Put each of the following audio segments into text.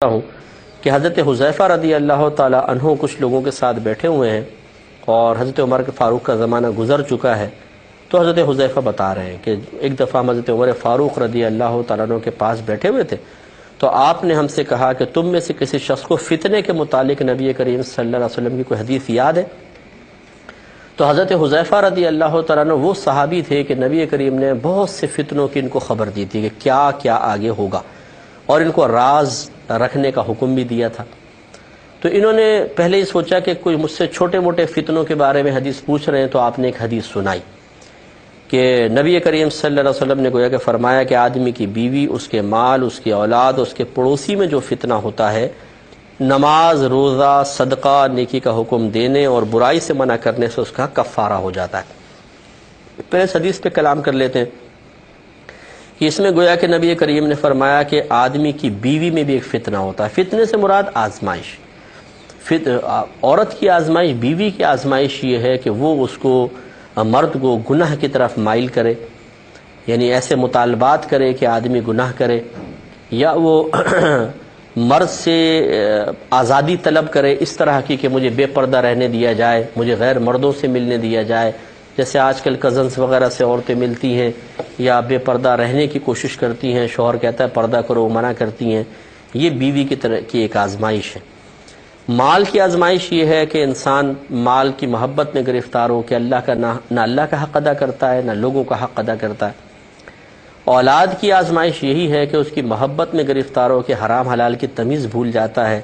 ہوں کہ حضرت حذیفہ رضی اللہ تعالیٰ عنہ کچھ لوگوں کے ساتھ بیٹھے ہوئے ہیں اور حضرت عمر کے فاروق کا زمانہ گزر چکا ہے، تو حضرت حذیفہ بتا رہے ہیں کہ ایک دفعہ حضرت عمر فاروق رضی اللہ تعالیٰ عنہ کے پاس بیٹھے ہوئے تھے، تو آپ نے ہم سے کہا کہ تم میں سے کسی شخص کو فتنے کے متعلق نبی کریم صلی اللہ علیہ وسلم کی کوئی حدیث یاد ہے؟ تو حضرت حذیفہ رضی اللہ تعالیٰ عنہ وہ صحابی تھے کہ نبی کریم نے بہت سے فتنوں کی ان کو خبر دی تھی کہ کیا کیا آگے ہوگا، اور ان کو راز رکھنے کا حکم بھی دیا تھا۔ تو انہوں نے پہلے ہی سوچا کہ کوئی مجھ سے چھوٹے موٹے فتنوں کے بارے میں حدیث پوچھ رہے ہیں، تو آپ نے ایک حدیث سنائی کہ نبی کریم صلی اللہ علیہ وسلم نے گویا کہ فرمایا کہ آدمی کی بیوی، اس کے مال، اس کی اولاد، اس کے پڑوسی میں جو فتنہ ہوتا ہے، نماز، روزہ، صدقہ، نیکی کا حکم دینے اور برائی سے منع کرنے سے اس کا کفارہ ہو جاتا ہے۔ پہلے اس حدیث پہ کلام کر لیتے ہیں کہ اس میں گویا کہ نبی کریم نے فرمایا کہ آدمی کی بیوی میں بھی ایک فتنہ ہوتا ہے۔ فتنے سے مراد آزمائش، عورت کی آزمائش، بیوی کی آزمائش یہ ہے کہ وہ اس کو مرد کو گناہ کی طرف مائل کرے، یعنی ایسے مطالبات کرے کہ آدمی گناہ کرے، یا وہ مرد سے آزادی طلب کرے اس طرح کی کہ مجھے بے پردہ رہنے دیا جائے، مجھے غیر مردوں سے ملنے دیا جائے، جیسے آج کل کزنس وغیرہ سے عورتیں ملتی ہیں یا بے پردہ رہنے کی کوشش کرتی ہیں، شوہر کہتا ہے پردہ کرو، منع کرتی ہیں۔ یہ بیوی کی طرح کی ایک آزمائش ہے۔ مال کی آزمائش یہ ہے کہ انسان مال کی محبت میں گرفتار ہو کہ اللہ کا نہ اللہ کا حق ادا کرتا ہے، نہ لوگوں کا حق ادا کرتا ہے۔ اولاد کی آزمائش یہی ہے کہ اس کی محبت میں گرفتار ہو کہ حرام حلال کی تمیز بھول جاتا ہے،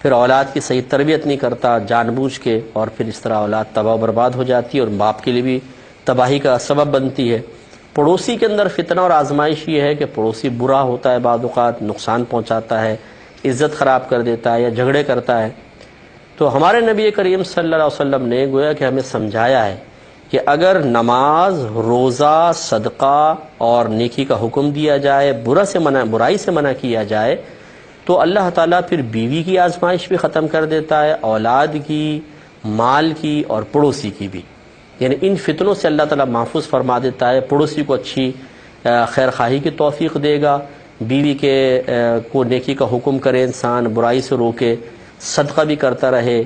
پھر اولاد کی صحیح تربیت نہیں کرتا جان بوجھ کے، اور پھر اس طرح اولاد تباہ و برباد ہو جاتی ہے اور باپ کے لیے بھی تباہی کا سبب بنتی ہے۔ پڑوسی کے اندر فتنہ اور آزمائش یہ ہے کہ پڑوسی برا ہوتا ہے، بعض اوقات نقصان پہنچاتا ہے، عزت خراب کر دیتا ہے یا جھگڑے کرتا ہے۔ تو ہمارے نبی کریم صلی اللہ علیہ وسلم نے گویا کہ ہمیں سمجھایا ہے کہ اگر نماز، روزہ، صدقہ اور نیکی کا حکم دیا جائے، برائی سے منع کیا جائے، تو اللہ تعالیٰ پھر بیوی کی آزمائش بھی ختم کر دیتا ہے، اولاد کی، مال کی اور پڑوسی کی بھی، یعنی ان فتنوں سے اللہ تعالیٰ محفوظ فرما دیتا ہے۔ پڑوسی کو اچھی خیر خواہی کی توفیق دے گا، بیوی کے کو نیکی کا حکم کرے انسان، برائی سے روکے، صدقہ بھی کرتا رہے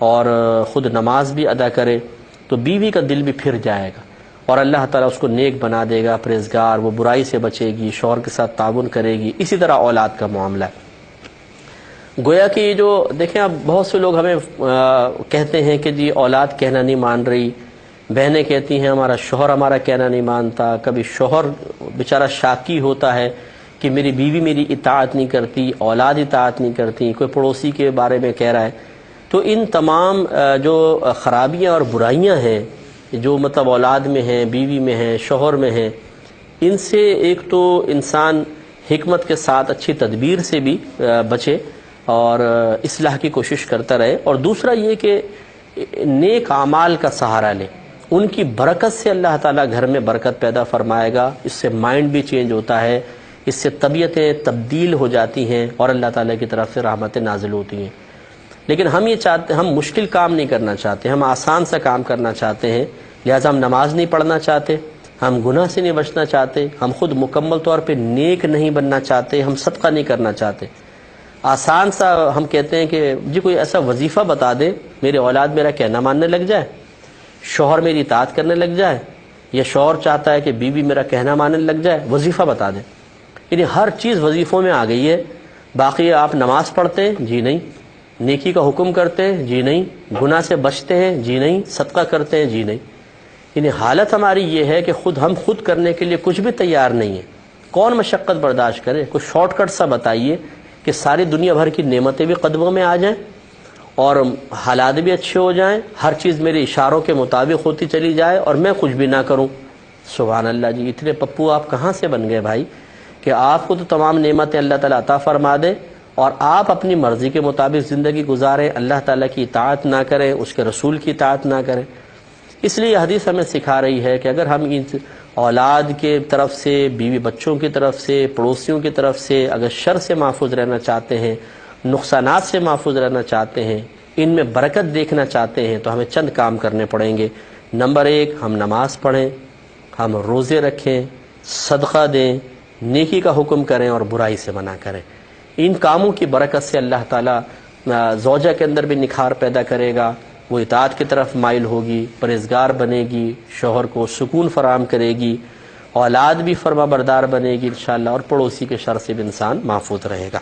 اور خود نماز بھی ادا کرے، تو بیوی کا دل بھی پھر جائے گا اور اللہ تعالیٰ اس کو نیک بنا دے گا، پرہیزگار، وہ برائی سے بچے گی، شوہر کے ساتھ تعاون کرے گی۔ اسی طرح اولاد کا معاملہ ہے۔ گویا کہ یہ جو دیکھیں، اب بہت سے لوگ ہمیں کہتے ہیں کہ جی اولاد کہنا نہیں مان رہی، بہنیں کہتی ہیں ہمارا شوہر ہمارا کہنا نہیں مانتا، کبھی شوہر بیچارہ شاکی ہوتا ہے کہ میری بیوی میری اطاعت نہیں کرتی، اولاد اطاعت نہیں کرتی، کوئی پڑوسی کے بارے میں کہہ رہا ہے۔ تو ان تمام جو خرابیاں اور برائیاں ہیں جو مطلب اولاد میں ہیں، بیوی میں ہیں، شوہر میں ہیں، ان سے ایک تو انسان حکمت کے ساتھ اچھی تدبیر سے بھی بچے اور اصلاح کی کوشش کرتا رہے، اور دوسرا یہ کہ نیک اعمال کا سہارا لے، ان کی برکت سے اللہ تعالیٰ گھر میں برکت پیدا فرمائے گا، اس سے مائنڈ بھی چینج ہوتا ہے، اس سے طبیعتیں تبدیل ہو جاتی ہیں اور اللہ تعالیٰ کی طرف سے رحمتیں نازل ہوتی ہیں۔ لیکن ہم مشکل کام نہیں کرنا چاہتے، ہم آسان سا کام کرنا چاہتے ہیں، لہٰذا ہم نماز نہیں پڑھنا چاہتے، ہم گناہ سے نہیں بچنا چاہتے، ہم خود مکمل طور پہ نیک نہیں بننا چاہتے، ہم صدقہ نہیں کرنا چاہتے۔ آسان سا ہم کہتے ہیں کہ جی کوئی ایسا وظیفہ بتا دے، میرے اولاد میرا کہنا ماننے لگ جائے، شوہر میری اطاعت کرنے لگ جائے، یا شوہر چاہتا ہے کہ بیوی میرا کہنا ماننے لگ جائے، وظیفہ بتا دے۔ یعنی ہر چیز وظیفوں میں آ گئی ہے۔ باقی آپ نماز پڑھتے ہیں؟ جی نہیں۔ نیکی کا حکم کرتے ہیں؟ جی نہیں۔ گناہ سے بچتے ہیں؟ جی نہیں۔ صدقہ کرتے ہیں؟ جی نہیں۔ یعنی حالت ہماری یہ ہے کہ ہم خود کرنے کے لیے کچھ بھی تیار نہیں ہے۔ کون مشقت برداشت کرے؟ کوئی شارٹ کٹ سا بتائیے کہ ساری دنیا بھر کی نعمتیں بھی قدموں میں آ جائیں اور حالات بھی اچھے ہو جائیں، ہر چیز میرے اشاروں کے مطابق ہوتی چلی جائے اور میں کچھ بھی نہ کروں۔ سبحان اللہ جی، اتنے پپو آپ کہاں سے بن گئے بھائی کہ آپ کو تو تمام نعمتیں اللہ تعالیٰ عطا فرما دے اور آپ اپنی مرضی کے مطابق زندگی گزاریں، اللہ تعالیٰ کی اطاعت نہ کریں، اس کے رسول کی اطاعت نہ کریں۔ اس لیے یہ حدیث ہمیں سکھا رہی ہے کہ اگر ہم ان اولاد کے طرف سے، بیوی بچوں کی طرف سے، پڑوسیوں کی طرف سے اگر شر سے محفوظ رہنا چاہتے ہیں، نقصانات سے محفوظ رہنا چاہتے ہیں، ان میں برکت دیکھنا چاہتے ہیں، تو ہمیں چند کام کرنے پڑیں گے۔ نمبر 1، ہم نماز پڑھیں، ہم روزے رکھیں، صدقہ دیں، نیکی کا حکم کریں اور برائی سے منع کریں۔ ان کاموں کی برکت سے اللہ تعالیٰ زوجہ کے اندر بھی نکھار پیدا کرے گا، وہ اطاعت کی طرف مائل ہوگی، پرہیزگار بنے گی، شوہر کو سکون فراہم کرے گی، اولاد بھی فرما بردار بنے گی انشاءاللہ، اور پڑوسی کے شر سے بھی انسان محفوظ رہے گا۔